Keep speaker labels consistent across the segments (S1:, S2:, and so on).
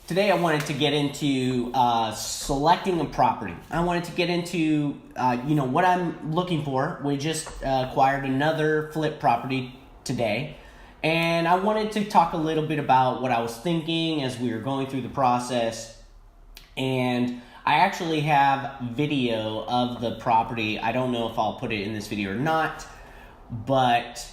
S1: Today I wanted to get into selecting a property. I wanted to get into, what I'm looking for. We just acquired another flip property today. And I wanted to talk a little bit about what I was thinking as we were going through the process. And I actually have video of the property. I don't know if I'll put it in this video or not, but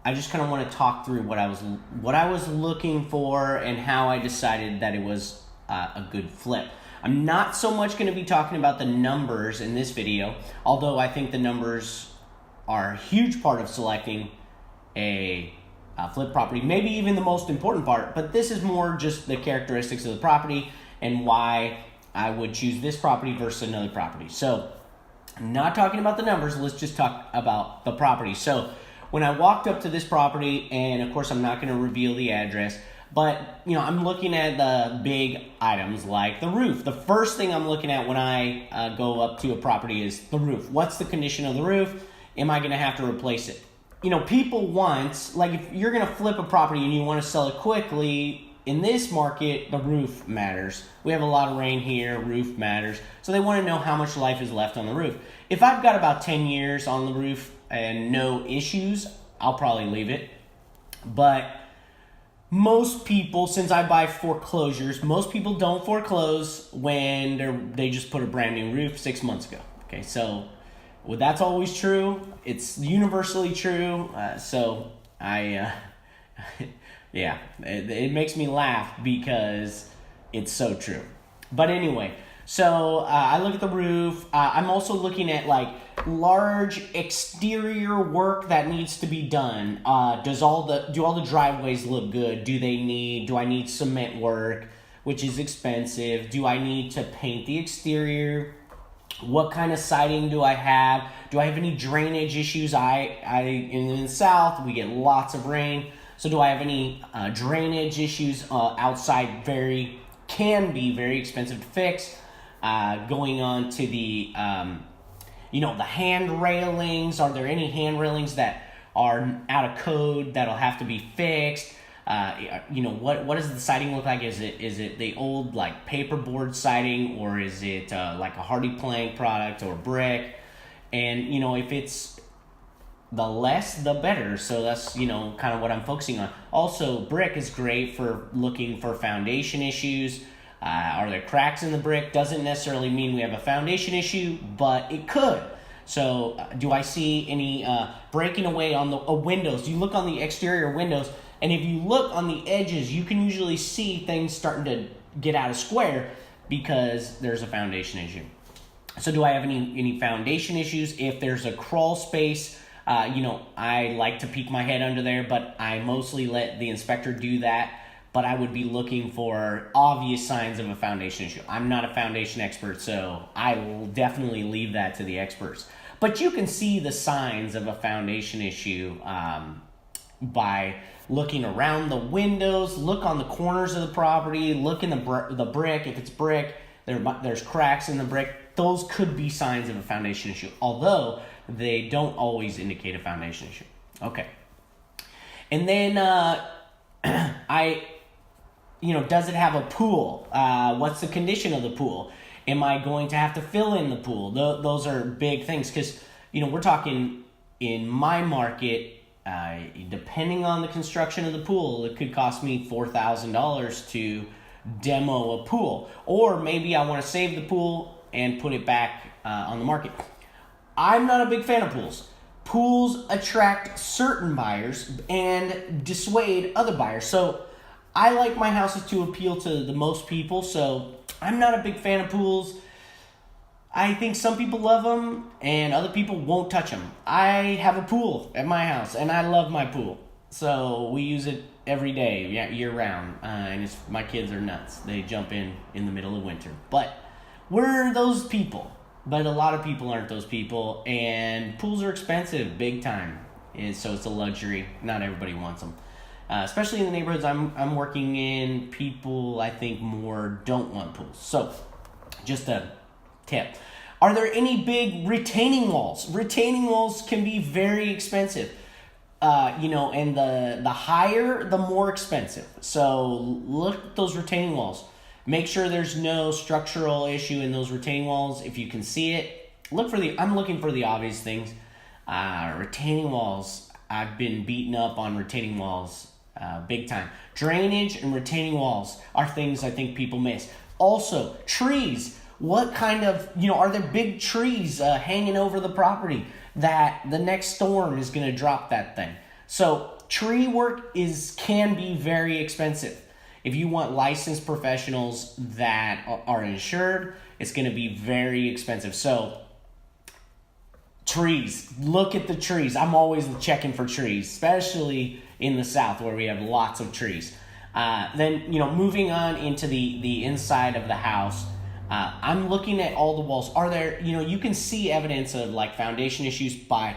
S1: I just kind of want to talk through what I was looking for and how I decided that it was a good flip. I'm not so much going to be talking about the numbers in this video, although I think the numbers are a huge part of selecting a flip property, maybe even the most important part, but this is more just the characteristics of the property and why I would choose this property versus another property. So I'm not talking about the numbers, let's just talk about the property. So when I walked up to this property, and of course I'm not going to reveal the address, but I'm looking at the big items like the roof. The first thing I'm looking at when I go up to a property is the roof. What's the condition of the roof? Am I going to have to replace it? People want, like if you're going to flip a property and you want to sell it quickly, in this market, the roof matters. We have a lot of rain here, roof matters. So they want to know how much life is left on the roof. If I've got about 10 years on the roof and no issues, I'll probably leave it. But most people, since I buy foreclosures, most people don't foreclose when they just put a brand new roof 6 months ago. Okay, so that's always true. It's universally true. Yeah, it makes me laugh because it's so true. But anyway, so I look at the roof. I'm also looking at like large exterior work that needs to be done. Do all the driveways look good? Do I need cement work, which is expensive? Do I need to paint the exterior? What kind of siding do I have? Do I have any drainage issues? In the South, we get lots of rain. So do I have any drainage issues outside? Can be very expensive to fix. Going on to the the hand railings. Are there any hand railings that are out of code that'll have to be fixed? What does the siding look like? Is it the old like paperboard siding, or is it like a hardy plank product or brick? And if it's the less the better, so that's kind of what I'm focusing on. Also, brick is great for looking for foundation issues. Are there cracks in the brick? Doesn't necessarily mean we have a foundation issue, but it could. So do I see any breaking away on the windows? Do you look on the exterior windows, and if you look on the edges, you can usually see things starting to get out of square because there's a foundation issue. So do I have any foundation issues? If there's a crawl space, I like to peek my head under there, but I mostly let the inspector do that. But I would be looking for obvious signs of a foundation issue. I'm not a foundation expert, so I will definitely leave that to the experts. But you can see the signs of a foundation issue by looking around the windows, look on the corners of the property, look in the brick. If it's brick, there's cracks in the brick. Those could be signs of a foundation issue, although they don't always indicate a foundation issue. Okay. And then does it have a pool? What's the condition of the pool? Am I going to have to fill in the pool? Those are big things because, we're talking in my market, depending on the construction of the pool, it could cost me $4,000 to demo a pool. Or maybe I want to save the pool and put it back on the market. I'm not a big fan of pools. Pools attract certain buyers and dissuade other buyers. So I like my houses to appeal to the most people, so I'm not a big fan of pools. I think some people love them and other people won't touch them. I have a pool at my house and I love my pool. So we use it every day, year round. And my kids are nuts. They jump in the middle of winter. But we're those people. But a lot of people aren't those people, and pools are expensive, big time. And so it's a luxury. Not everybody wants them. Especially in the neighborhoods I'm working in, people, I think, more don't want pools. So, just a tip. Are there any big retaining walls? Retaining walls can be very expensive. And the higher, the more expensive. So, look at those retaining walls. Make sure there's no structural issue in those retaining walls. If you can see it, I'm looking for the obvious things. Retaining walls. I've been beaten up on retaining walls big time. Drainage and retaining walls are things I think people miss. Also, trees. What kind of, are there big trees hanging over the property that the next storm is going to drop that thing? So tree work can be very expensive. If you want licensed professionals that are insured, it's going to be very expensive. So trees, look at the trees. I'm always checking for trees, especially in the South where we have lots of trees. Then, moving on into the inside of the house, I'm looking at all the walls. Are there, you can see evidence of like foundation issues by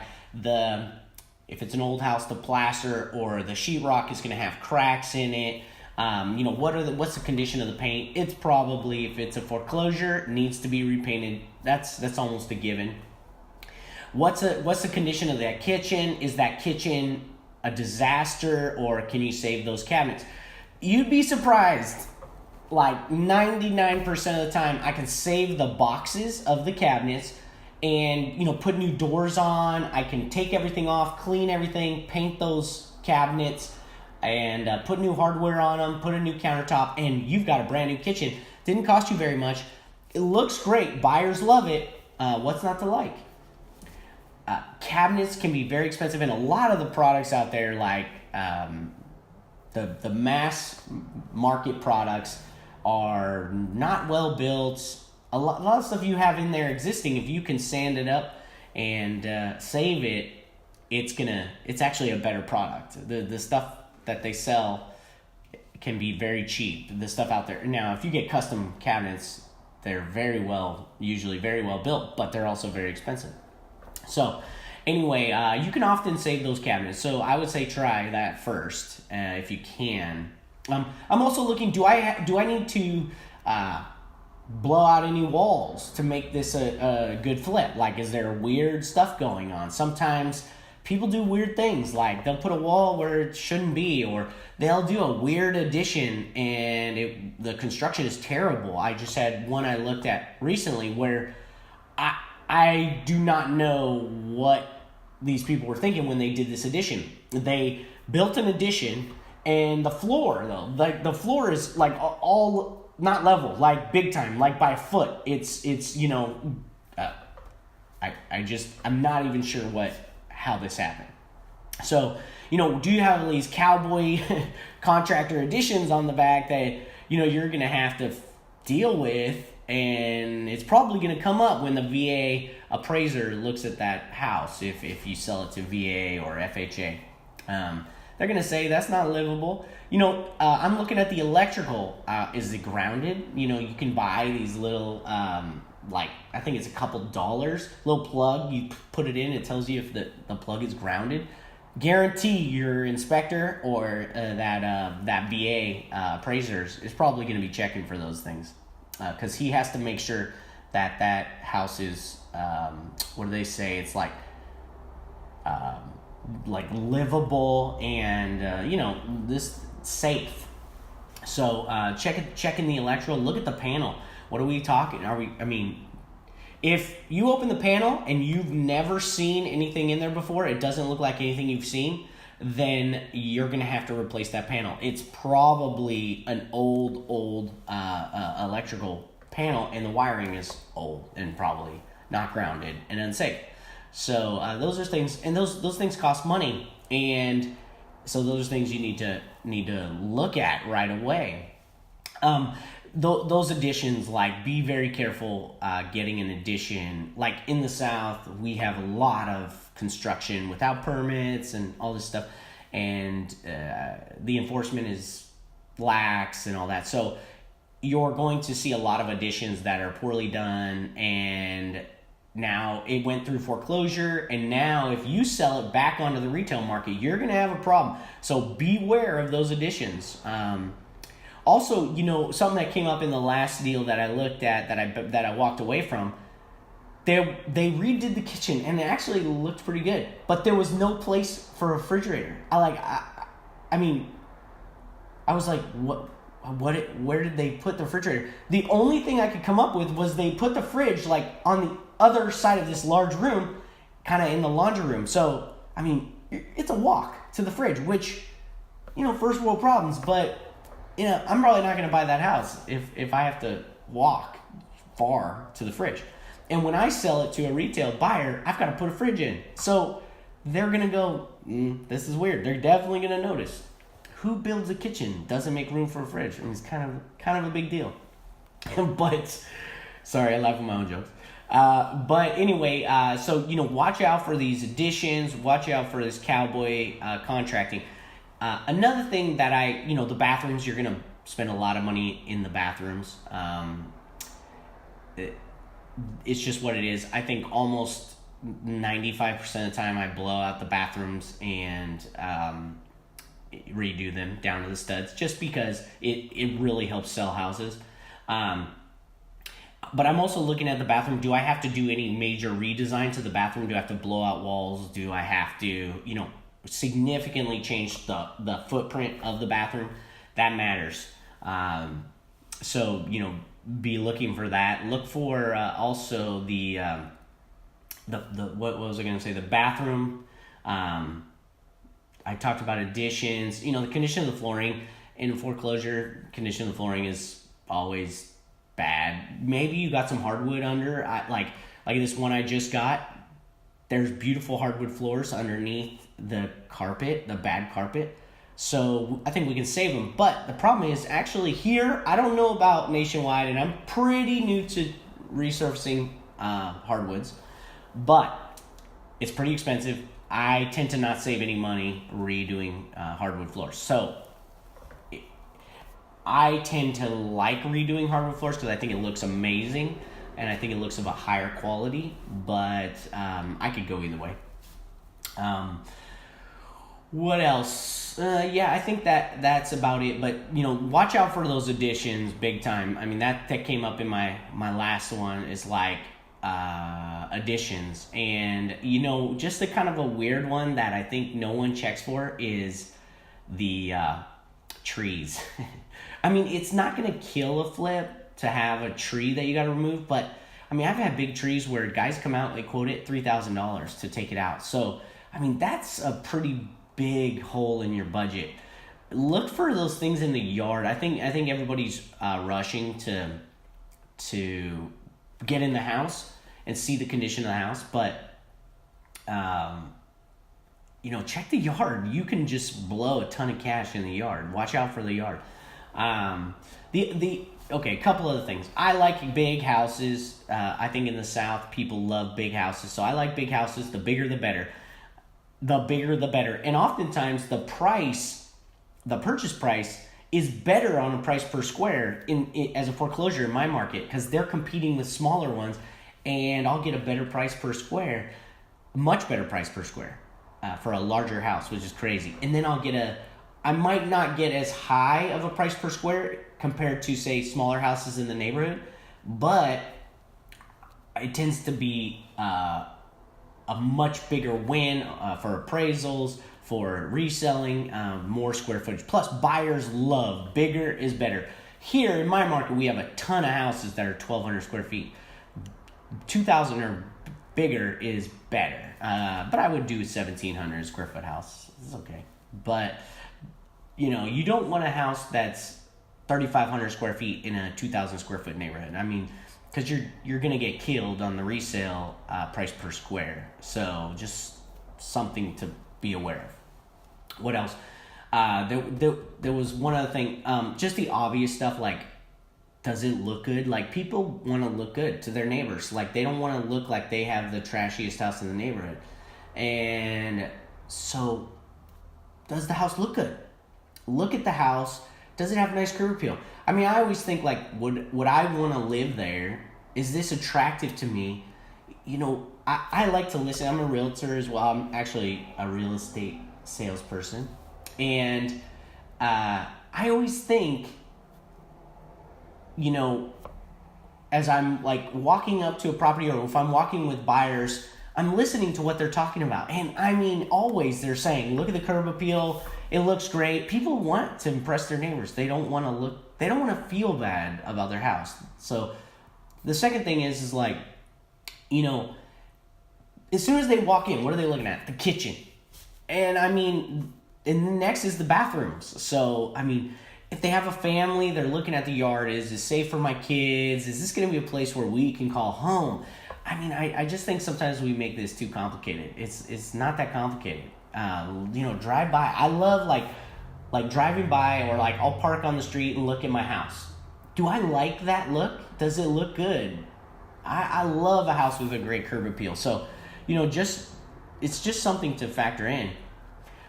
S1: if it's an old house, the plaster or the sheetrock is going to have cracks in it. What's the condition of the paint? It's probably, if it's a foreclosure, needs to be repainted. That's almost a given. What's the condition of that kitchen? Is that kitchen a disaster, or can you save those cabinets? You'd be surprised. Like 99% of the time, I can save the boxes of the cabinets and, put new doors on. I can take everything off, clean everything, paint those cabinets, and put new hardware on them, put a new countertop, and you've got a brand new kitchen. Didn't cost you very much. It looks great. Buyers love it. What's not to like? Cabinets can be very expensive, and a lot of the products out there, like the mass market products, are not well built. A lot of stuff you have in there existing, if you can sand it up and save it, it's actually a better product. The stuff that they sell can be very cheap. The stuff out there now, if you get custom cabinets, they're usually very well built, but they're also very expensive. So anyway, you can often save those cabinets. So I would say try that first if you can. I'm also looking, do I need to blow out any walls to make this a good flip? Like, is there weird stuff going on? Sometimes people do weird things, like they'll put a wall where it shouldn't be, or they'll do a weird addition and the construction is terrible. I just had one I looked at recently where I do not know what these people were thinking when they did this addition. They built an addition, and the floor, though, like the floor is like all not level, like big time, like by a foot. I'm not even sure how this happened. So, do you have these cowboy contractor additions on the back that, you're going to have to deal with, and it's probably going to come up when the VA appraiser looks at that house, if you sell it to VA or FHA. They're going to say that's not livable. I'm looking at the electrical. Is it grounded? You can buy these little, I think it's a couple dollars, little plug. You put it in, it tells you if the plug is grounded. Guarantee your inspector or that VA appraiser is probably going to be checking for those things. Because he has to make sure that house is, what do they say? It's like livable and this safe. So checking the electrical. Look at the panel. What are we talking? If you open the panel and you've never seen anything in there before, it doesn't look like anything you've seen, then you're going to have to replace that panel. It's probably an old electrical panel, and the wiring is old and probably not grounded and unsafe. So those are things, and those things cost money, and so those are things you need to look at right away. Those additions, be very careful getting an addition. Like in the South, we have a lot of construction without permits and all this stuff, and the enforcement is lax and all that. So you're going to see a lot of additions that are poorly done, and now it went through foreclosure, and now if you sell it back onto the retail market, you're going to have a problem. So beware of those additions. Also, something that came up in the last deal that I looked at that I walked away from, they redid the kitchen and it actually looked pretty good, but there was no place for a refrigerator. I was like, what? where did they put the refrigerator? The only thing I could come up with was they put the fridge like on the other side of this large room, kind of in the laundry room. So, I mean, it's a walk to the fridge, which, first world problems, but, I'm probably not going to buy that house if I have to walk far to the fridge. And when I sell it to a retail buyer, I've got to put a fridge in. So they're going to go, this is weird. They're definitely going to notice. Who builds a kitchen doesn't make room for a fridge? I mean, it's kind of a big deal. But, sorry, I laugh at my own jokes. But anyway, so, watch out for these additions. Watch out for this cowboy contracting. Another thing that the bathrooms, you're going to spend a lot of money in the bathrooms. It's just what it is. I think almost 95% of the time I blow out the bathrooms and redo them down to the studs, just because it really helps sell houses. But I'm also looking at the bathroom. Do I have to do any major redesign to the bathroom? Do I have to blow out walls? Do I have to, significantly change the footprint of the bathroom? That matters. So, be looking for that. Look for also the what was I going to say? The bathroom. I talked about additions. The condition of the flooring in foreclosure. Condition of the flooring is always bad. Maybe you got some hardwood under. Like this one I just got. There's beautiful hardwood floors underneath the carpet, the bad carpet. So I think we can save them. But the problem is actually here, I don't know about nationwide, and I'm pretty new to resurfacing hardwoods, but it's pretty expensive. I tend to not save any money redoing hardwood floors. So I tend to like redoing hardwood floors because I think it looks amazing, and I think it looks of a higher quality, but I could go either way. What else? I think that's about it. But, watch out for those additions big time. I mean, that came up in my last one is like additions. And, just a kind of a weird one that I think no one checks for is the trees. I mean, it's not going to kill a flip to have a tree that you got to remove. But, I mean, I've had big trees where guys come out, they quote it $3,000 to take it out. So, I mean, that's a pretty big hole in your budget. Look for those things in the yard. I think everybody's rushing to get in the house and see the condition of the house, but check the yard. You can just blow a ton of cash in the yard. Watch out for the yard. A couple other things. I like big houses. I think in the South people love big houses, so I like big houses. The bigger the better. The bigger the better. And oftentimes the purchase price is better on a price per square as a foreclosure in my market, because they're competing with smaller ones, and I'll get a better price per square, much better price per square for a larger house, which is crazy. And then I might not get as high of a price per square compared to, say, smaller houses in the neighborhood, but it tends to be a much bigger win for appraisals, for reselling, more square footage. Plus, buyers love bigger is better. Here in my market, we have a ton of houses that are 1,200 square feet. 2,000 or bigger is better. But I would do a 1,700 square foot house. It's okay. But, you don't want a house that's 3,500 square feet in a 2,000 square foot neighborhood. I mean, because you're going to get killed on the resale price per square. So just something to be aware of. What else? There was one other thing. Just the obvious stuff, like, does it look good? Like, people want to look good to their neighbors. Like, they don't want to look like they have the trashiest house in the neighborhood. And so, does the house look good? Look at the house. Does it have a nice curb appeal? I mean, I always think, like, would I want to live there? Is this attractive to me? I like to listen. I'm a realtor as well. I'm actually a real estate salesperson. And I always think, as I'm, like, walking up to a property, or if I'm walking with buyers, I'm listening to what they're talking about. And, I mean, always they're saying, look at the curb appeal. It looks great. People want to impress their neighbors. They don't want to look they don't want to feel bad about their house. So the second thing is like, you know, as soon as they walk in, what are they looking at? The kitchen. And I mean, and the next is the bathrooms. So, I mean, if they have a family, they're looking at the yard. Is it safe for my kids? Is this going to be a place where we can call home? I mean, I just think sometimes we make this too complicated. It's not that complicated. You know, drive by. I love like driving by, or like I'll park on the street and look at my house. Do I like that look? Does it look good? I love a house with a great curb appeal. So, you know, it's just something to factor in.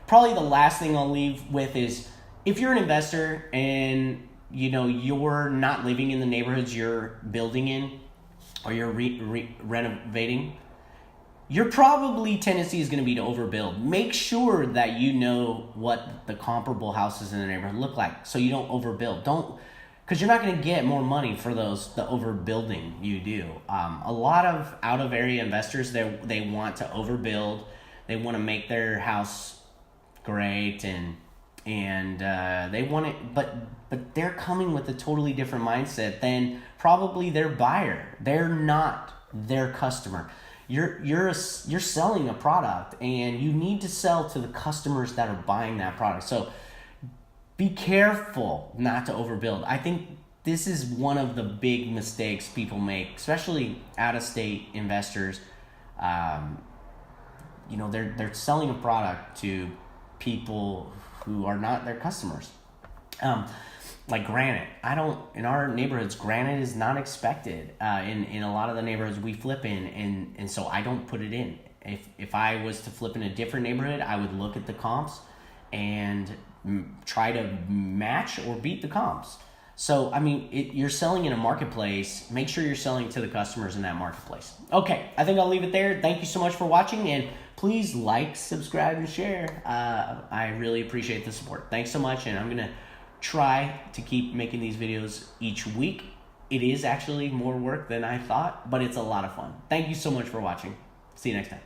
S1: Probably the last thing I'll leave with is, if you're an investor and, you know, you're not living in the neighborhoods you're building in, or you're renovating, your probably tendency is going to be to overbuild. Make sure that you know what the comparable houses in the neighborhood look like, so you don't overbuild. Because you're not going to get more money for the overbuilding you do. A lot of out-of-area investors, they want to overbuild. They want to make their house great, and they want it, but they're coming with a totally different mindset than probably their buyer. They're not their customer. You're selling a product, and you need to sell to the customers that are buying that product. So be careful not to overbuild. I think this is one of the big mistakes people make, especially out-of-state investors. You know, they're selling a product to people who are not their customers. Like granite. In our neighborhoods, granite is not expected in a lot of the neighborhoods we flip in, and so I don't put it in. If I was to flip in a different neighborhood, I would look at the comps and try to match or beat the comps. So, I mean, you're selling in a marketplace. Make sure you're selling to the customers in that marketplace. Okay, I think I'll leave it there. Thank you so much for watching, and please like, subscribe, and share. I really appreciate the support. Thanks so much, and I'm going to try to keep making these videos each week. It is actually more work than I thought, but it's a lot of fun. Thank you so much for watching. See you next time.